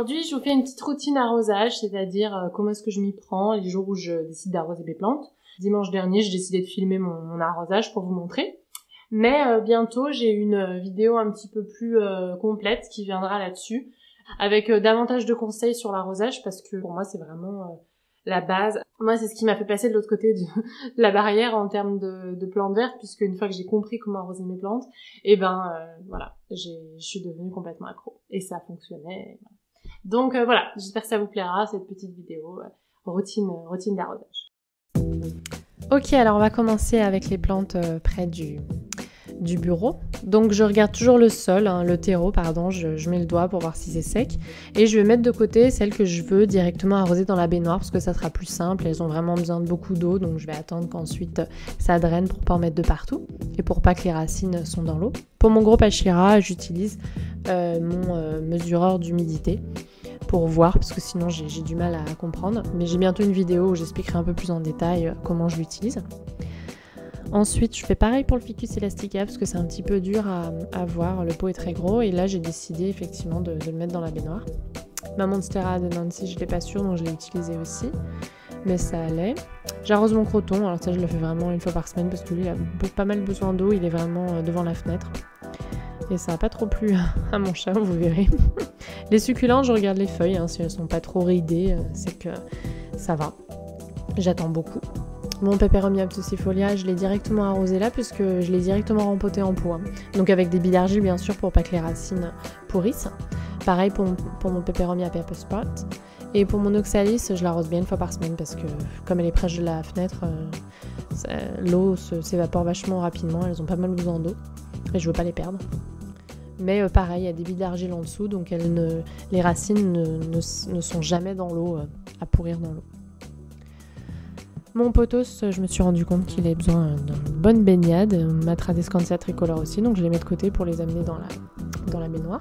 Aujourd'hui, je vous fais une petite routine arrosage, c'est-à-dire comment est-ce que je m'y prends les jours où je décide d'arroser mes plantes. Dimanche dernier, j'ai décidé de filmer mon arrosage pour vous montrer. Mais bientôt, j'ai une vidéo un petit peu plus complète qui viendra là-dessus, avec davantage de conseils sur l'arrosage, parce que pour moi, c'est vraiment la base. Moi, c'est ce qui m'a fait passer de l'autre côté de la barrière en termes de plantes vertes, puisque une fois que j'ai compris comment arroser mes plantes, voilà, je suis devenue complètement accro. Et ça fonctionnait. Donc voilà, j'espère que ça vous plaira, cette petite vidéo, routine d'arrosage. Ok, alors on va commencer avec les plantes près du bureau. Donc je regarde toujours le sol, le terreau, pardon, je mets le doigt pour voir si c'est sec. Et je vais mettre de côté celles que je veux directement arroser dans la baignoire parce que ça sera plus simple, elles ont vraiment besoin de beaucoup d'eau, donc je vais attendre qu'ensuite ça draine pour pas en mettre de partout et pour pas que les racines sont dans l'eau. Pour mon gros pachira, j'utilise mon mesureur d'humidité pour voir, parce que sinon j'ai du mal à comprendre. Mais j'ai bientôt une vidéo où j'expliquerai un peu plus en détail comment je l'utilise. Ensuite, je fais pareil pour le Ficus elastica parce que c'est un petit peu dur à voir, le pot est très gros et là j'ai décidé effectivement de le mettre dans la baignoire. Ma Monstera de Nancy, je l'ai pas sûre donc je l'ai utilisé aussi, mais ça allait. J'arrose mon croton, alors ça je le fais vraiment une fois par semaine parce que lui il a pas mal besoin d'eau, il est vraiment devant la fenêtre. Et ça n'a pas trop plu à mon chat, vous verrez. Les succulentes, je regarde les feuilles, si elles sont pas trop ridées, c'est que ça va. J'attends beaucoup. Mon Peperomia obtusifolia, je l'ai directement arrosé là puisque je l'ai directement rempoté en pot. Donc avec des billes d'argile bien sûr pour pas que les racines pourrissent. Pareil pour mon Peperomia pepper spot. Et pour mon Oxalis, je l'arrose bien une fois par semaine parce que comme elle est près de la fenêtre, l'eau s'évapore vachement rapidement, elles ont pas mal besoin d'eau et je veux pas les perdre. Mais pareil, il y a des billes d'argile en dessous, donc les racines ne sont jamais dans l'eau, à pourrir dans l'eau. Mon pothos, je me suis rendu compte qu'il avait besoin d'une bonne baignade. Ma Tradescantia tricolore aussi, donc je les mets de côté pour les amener dans la baignoire.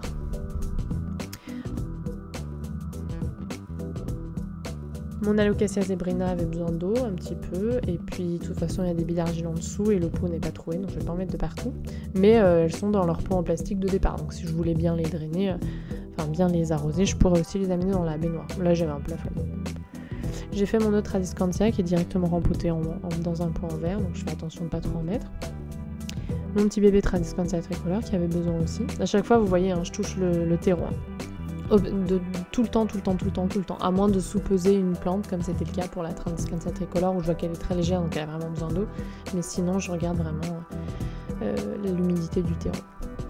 Mon Alocasia zebrina avait besoin d'eau un petit peu, et puis de toute façon il y a des billes d'argile en dessous et le pot n'est pas troué, donc je vais pas en mettre de partout. Mais elles sont dans leur pot en plastique de départ, donc si je voulais bien les drainer, bien les arroser, je pourrais aussi les amener dans la baignoire. Là j'avais un peu la flemme. J'ai fait mon autre Tradescantia qui est directement rempoté dans un pot en verre, donc je fais attention de ne pas trop en mettre. Mon petit bébé Tradescantia tricolore qui avait besoin aussi. À chaque fois vous voyez, je touche le terreau. Tout le temps, à moins de sous-peser une plante comme c'était le cas pour la Tradescantia tricolore où je vois qu'elle est très légère donc elle a vraiment besoin d'eau, mais sinon je regarde vraiment l'humidité du terreau.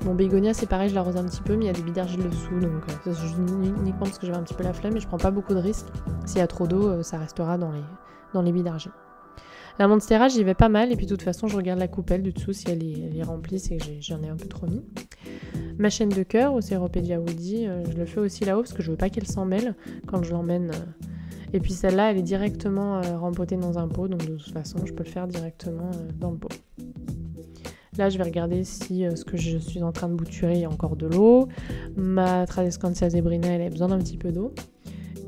Mon bégonia c'est pareil, je l'arrose un petit peu mais il y a des billes d'argile dessous donc c'est uniquement parce que j'avais un petit peu la flemme et je prends pas beaucoup de risques. S'il y a trop d'eau ça restera dans les billes d'argile. La Monstera j'y vais pas mal et puis de toute façon je regarde la coupelle du dessous si elle est remplie, c'est que j'en ai un peu trop mis. Ma chaîne de cœur, Oceropedia woody, je le fais aussi là-haut parce que je veux pas qu'elle s'en mêle quand je l'emmène. Et puis celle-là, elle est directement rempotée dans un pot, donc de toute façon, je peux le faire directement dans le pot. Là, je vais regarder si ce que je suis en train de bouturer, il y a encore de l'eau. Ma Tradescantia zebrina, elle a besoin d'un petit peu d'eau.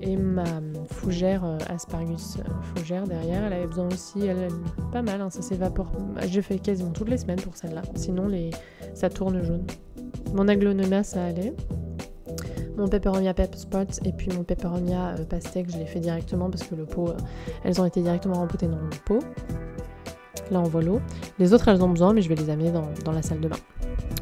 Et ma fougère, Aspargus fougère derrière, elle avait besoin aussi, elle est pas mal, ça s'évapore. Je fais quasiment toutes les semaines pour celle-là, sinon ça tourne jaune. Mon Aglaonema, ça allait. Mon Peperomia pepper spot et puis mon Peperomia pastèque, je l'ai fait directement parce que le pot, elles ont été directement rempotées dans le pot. Là, on voit l'eau. Les autres, elles ont besoin, mais je vais les amener dans la salle de bain.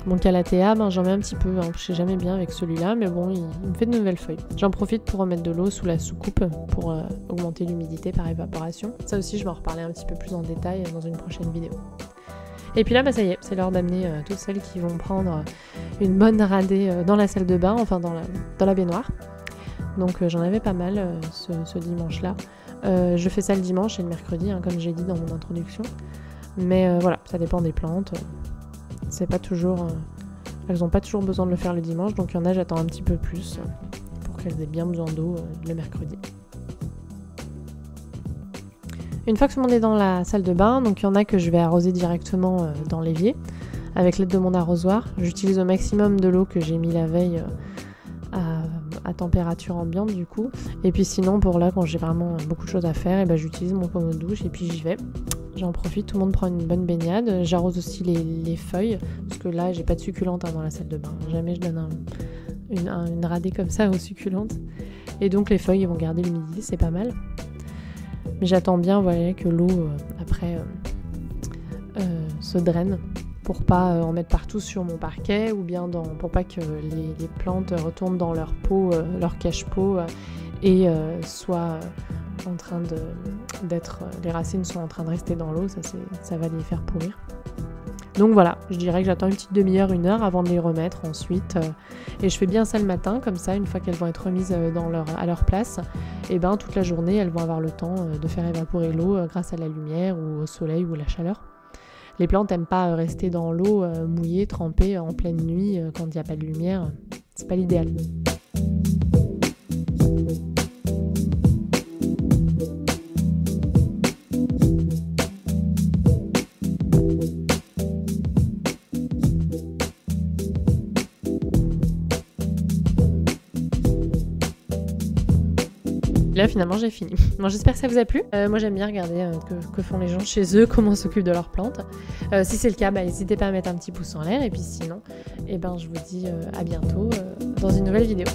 Mon Calathea, j'en mets un petit peu, je sais jamais bien avec celui-là, mais bon, il me fait de nouvelles feuilles. J'en profite pour remettre de l'eau sous la soucoupe pour augmenter l'humidité par évaporation. Ça aussi, je vais en reparler un petit peu plus en détail dans une prochaine vidéo. Et puis là, ça y est, c'est l'heure d'amener toutes celles qui vont prendre une bonne radée dans la salle de bain, enfin dans la baignoire. Donc j'en avais pas mal ce dimanche-là. Je fais ça le dimanche et le mercredi, comme j'ai dit dans mon introduction. Mais voilà, ça dépend des plantes. C'est pas toujours, elles n'ont pas toujours besoin de le faire le dimanche, donc il y en a, j'attends un petit peu plus pour qu'elles aient bien besoin d'eau le mercredi. Une fois que tout le monde est dans la salle de bain, donc il y en a que je vais arroser directement dans l'évier avec l'aide de mon arrosoir. J'utilise au maximum de l'eau que j'ai mis la veille à température ambiante du coup. Et puis sinon pour là quand j'ai vraiment beaucoup de choses à faire, j'utilise mon pommeau de douche et puis j'y vais. J'en profite, tout le monde prend une bonne baignade. J'arrose aussi les feuilles parce que là j'ai pas de succulentes dans la salle de bain. Jamais je donne une radée comme ça aux succulentes. Et donc les feuilles vont garder l'humidité, c'est pas mal. Mais j'attends bien que l'eau après se draine pour pas en mettre partout sur mon parquet ou bien pour pas que les plantes retournent dans leur pot, leur cache-pot et soient en train les racines sont en train de rester dans l'eau, ça va les faire pourrir. Donc voilà, je dirais que j'attends une petite demi-heure, 1 heure avant de les remettre ensuite. Et je fais bien ça le matin, comme ça, une fois qu'elles vont être remises à leur place, et ben toute la journée, elles vont avoir le temps de faire évaporer l'eau grâce à la lumière ou au soleil ou à la chaleur. Les plantes n'aiment pas rester dans l'eau mouillée, trempée en pleine nuit quand il n'y a pas de lumière. C'est pas l'idéal. Là finalement j'ai fini. Bon, j'espère que ça vous a plu. Moi j'aime bien regarder que font les gens chez eux, comment ils s'occupent de leurs plantes. Si c'est le cas, n'hésitez pas à mettre un petit pouce en l'air. Et puis sinon, je vous dis à bientôt dans une nouvelle vidéo.